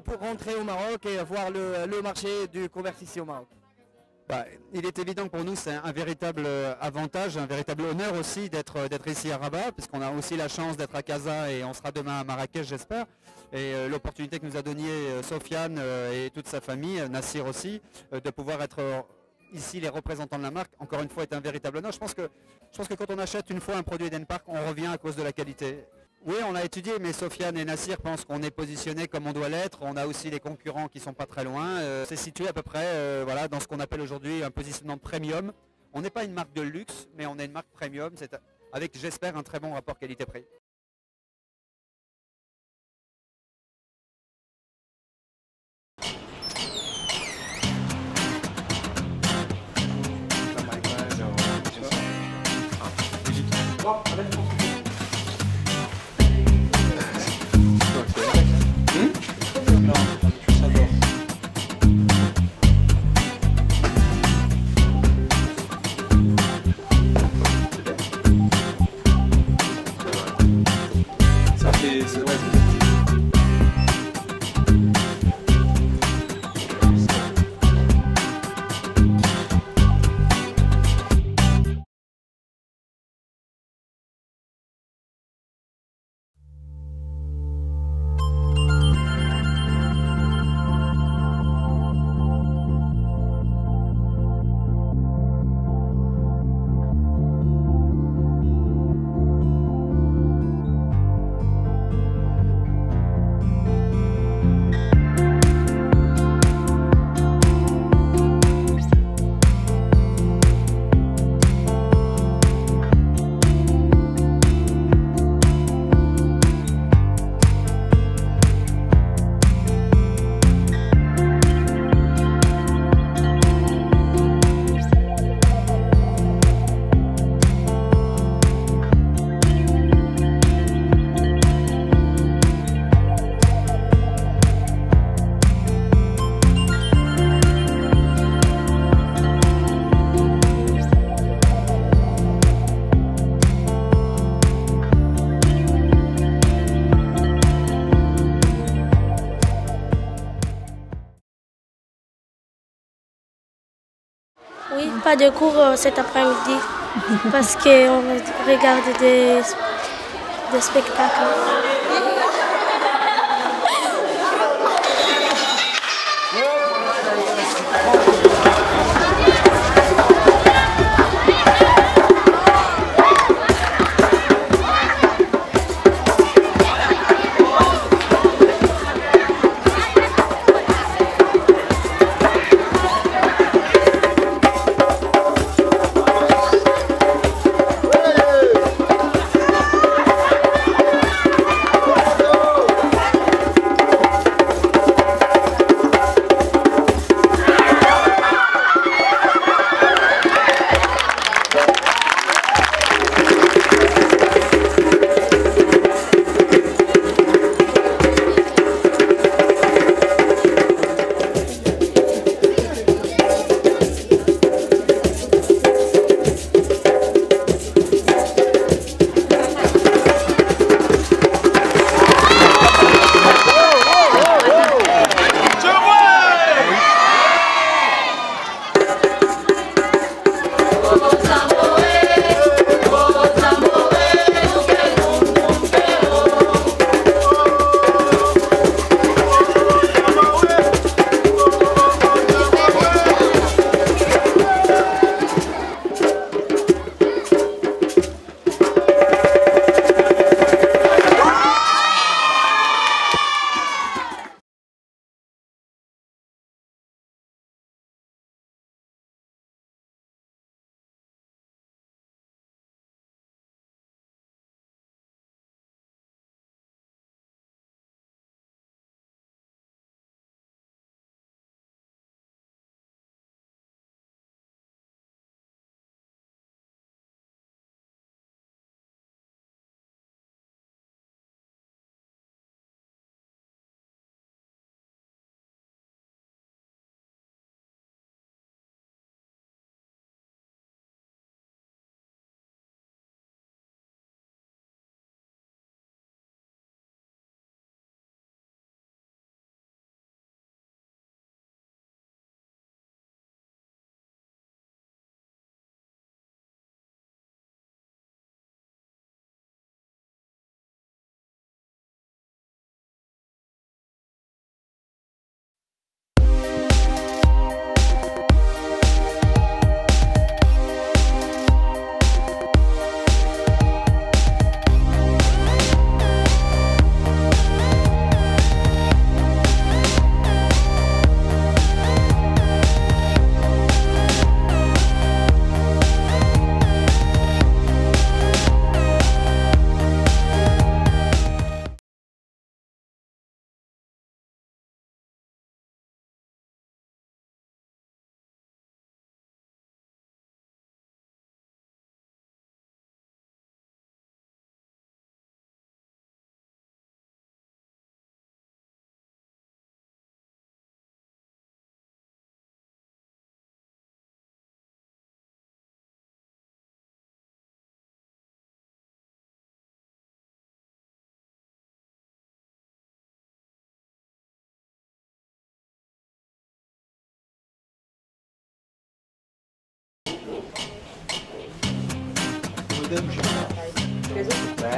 pour rentrer au Maroc et voir le marché du commerce ici au Maroc? Il est évident que pour nous c'est un véritable avantage, un véritable honneur aussi d'être ici à Rabat, puisqu'on a aussi la chance d'être à Casa et on sera demain à Marrakech j'espère. Et l'opportunité que nous a donnée Sofiane et toute sa famille, Nassir aussi, de pouvoir être ici les représentants de la marque, encore une fois est un véritable honneur. Je pense que quand on achète une fois un produit Eden Park, on revient à cause de la qualité. Oui, on a étudié, mais Sofiane et Nassir pensent qu'on est positionné comme on doit l'être. On a aussi des concurrents qui sont pas très loin. C'est situé à peu près voilà, dans ce qu'on appelle aujourd'hui un positionnement premium. On n'est pas une marque de luxe, mais on est une marque premium, avec j'espère un très bon rapport qualité-prix. Oui, pas de cours cet après-midi parce qu'on regarde des spectacles.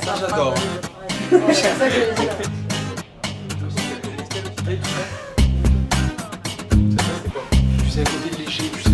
Ça j'adore. Tu sais, à côté de lécher, tu sais.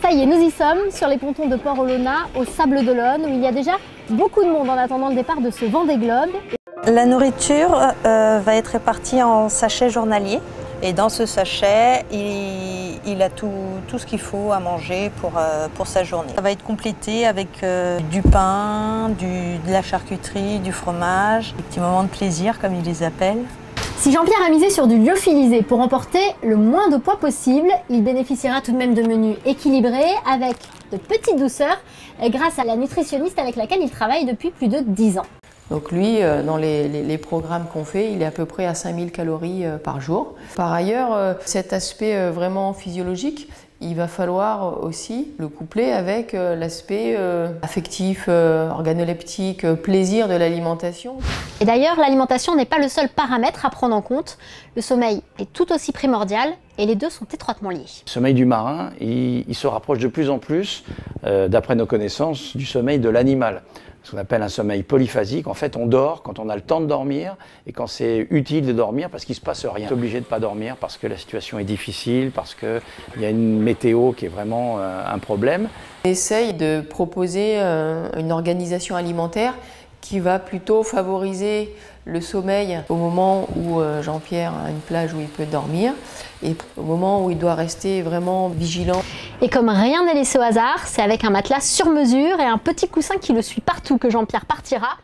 Ça y est, nous y sommes sur les pontons de Port-Olona, au Sable d'Olonne, où il y a déjà beaucoup de monde en attendant le départ de ce Vendée Globe. La nourriture va être répartie en sachets journaliers. Et dans ce sachet, il a tout ce qu'il faut à manger pour sa journée. Ça va être complété avec du pain, de la charcuterie, du fromage, des petits moments de plaisir comme ils les appellent. Si Jean-Pierre a misé sur du lyophilisé pour emporter le moins de poids possible, il bénéficiera tout de même de menus équilibrés avec de petites douceurs grâce à la nutritionniste avec laquelle il travaille depuis plus de 10 ans. Donc lui, dans les programmes qu'on fait, il est à peu près à 5000 calories par jour. Par ailleurs, cet aspect vraiment physiologique, il va falloir aussi le coupler avec l'aspect affectif, organoleptique, plaisir de l'alimentation. Et d'ailleurs, l'alimentation n'est pas le seul paramètre à prendre en compte. Le sommeil est tout aussi primordial et les deux sont étroitement liés. Le sommeil du marin, il se rapproche de plus en plus, d'après nos connaissances, du sommeil de l'animal. Ce qu'on appelle un sommeil polyphasique. En fait, on dort quand on a le temps de dormir et quand c'est utile de dormir parce qu'il ne se passe rien. On est obligé de ne pas dormir parce que la situation est difficile, parce qu'il y a une météo qui est vraiment un problème. On essaye de proposer une organisation alimentaire qui va plutôt favoriser le sommeil au moment où Jean-Pierre a une plage où il peut dormir et au moment où il doit rester vraiment vigilant. Et comme rien n'est laissé au hasard, c'est avec un matelas sur mesure et un petit coussin qui le suit partout que Jean-Pierre partira.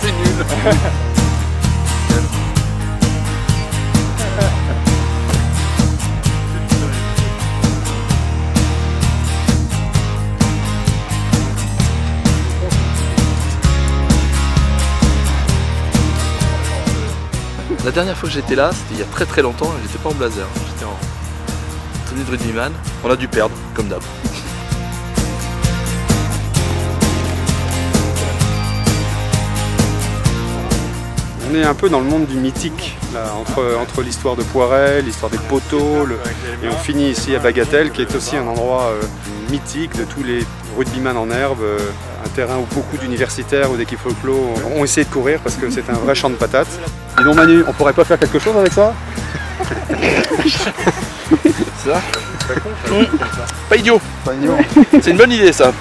C'est nul. La dernière fois que j'étais là, c'était il y a très longtemps, j'étais pas en blazer, j'étais en tenue de rugbyman. On a dû perdre, comme d'hab. On est un peu dans le monde du mythique, là, entre l'histoire de Poiret, l'histoire des poteaux, et on finit ici à Bagatelle, qui est aussi un endroit mythique de tous les rugbyman en herbe, un terrain où beaucoup d'universitaires ou d'équipes folklore ont essayé de courir parce que c'est un vrai champ de patates. Dis donc Manu, on pourrait pas faire quelque chose avec ça? Ça? Pas idiot. Pas idiot. C'est une bonne idée ça.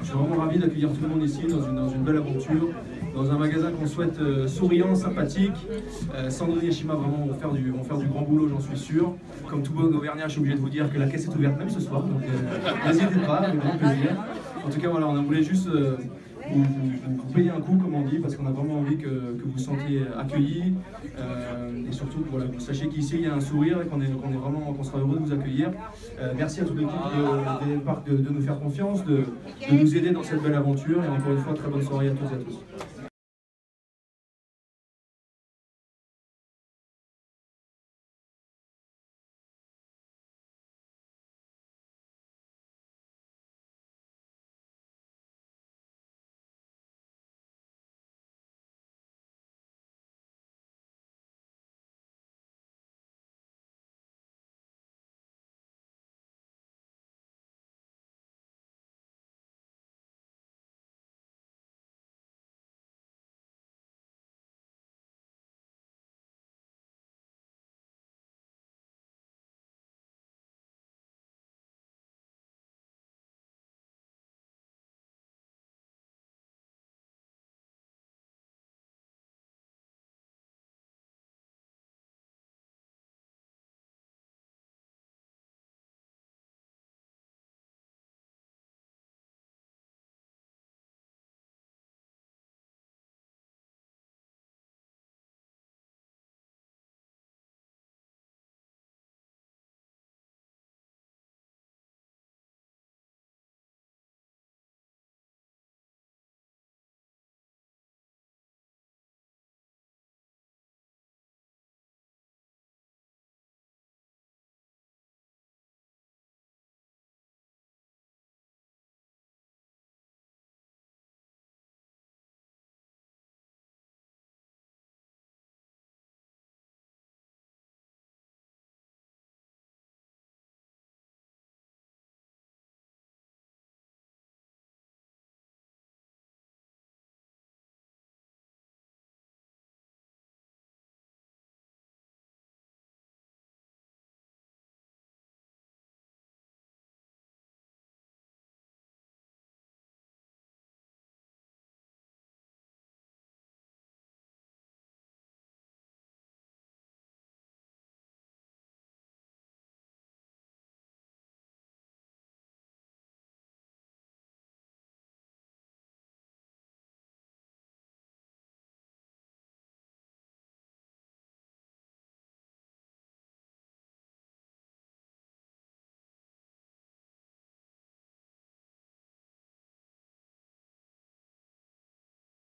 Je suis vraiment ravi d'accueillir tout le monde ici dans une belle aventure, dans un magasin qu'on souhaite souriant, sympathique. Sandrine et Shima vraiment vont faire du grand boulot, j'en suis sûr. Comme tout bon Auvergnat, je suis obligé de vous dire que la caisse est ouverte même ce soir, donc n'hésitez pas, avec grand plaisir. En tout cas, voilà, on voulait juste vous payer un coup, comme on dit, parce qu'on a vraiment envie que vous vous sentiez accueillis et surtout que voilà, vous sachiez qu'ici il y a un sourire et qu'on sera heureux de vous accueillir. Merci à toute l'équipe de nous faire confiance, de nous aider dans cette belle aventure et encore une fois, très bonne soirée à toutes et à tous.